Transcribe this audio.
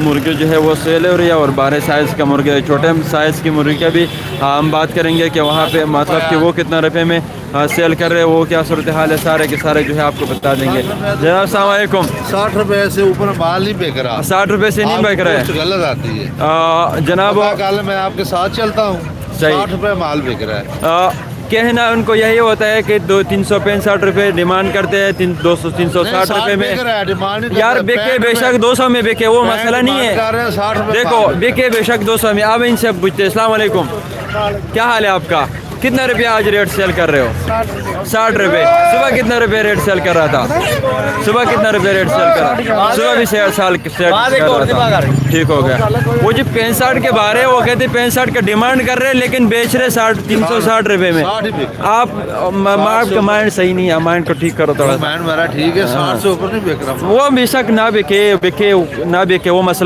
मुर्गी जो है वो सेल हो रही है और बारह साइज़ का मुर्गी, छोटे साइज़ की मुर्गी का भी हम बात करेंगे कि वहाँ पे मतलब कि वो कितना रुपए में सेल कर रहे हैं, वो क्या सूरत हाल है, सारे के सारे जो है आपको बता देंगे। जनाब अस्सलाम वालेकुम। 60 रुपए से ऊपर माल नहीं बिक रहा। 60 रुपए से नहीं बिक रहा है, गलत आती है जनाब। कल मैं आपके साथ चलता हूँ, 60 रुपए माल बिक रहा है। कहना उनको यही होता है कि 365 रुपए डिमांड करते हैं, 360 रुपए में। यार बिके बेशक 200 में बिके, वो मसला नहीं है। देखो बिके बेशक 200 में। अब इनसे पूछते हैं। अस्सलाम वालेकुम, क्या हाल है आपका? कितना रुपया आज रेट सेल कर रहे हो? 60 रुपए। सुबह कितना रुपये रेट सेल कर रहा था? सुबह कितना रुपये रेट सेल कर रहा? सुबह भी सेल कर रहा था। ठीक हो गया। वो जो 65 के बारे वो कहते 65 का डिमांड कर रहे हैं लेकिन बेच रहे 360 रुपए में। आप आपका माइंड सही नहीं है, माइंड को ठीक करो थोड़ा सा। माइंड मेरा ठीक है, 60 से ऊपर नहीं बिक रहा। वो बेशक ना बिके ना बिके, वो मसला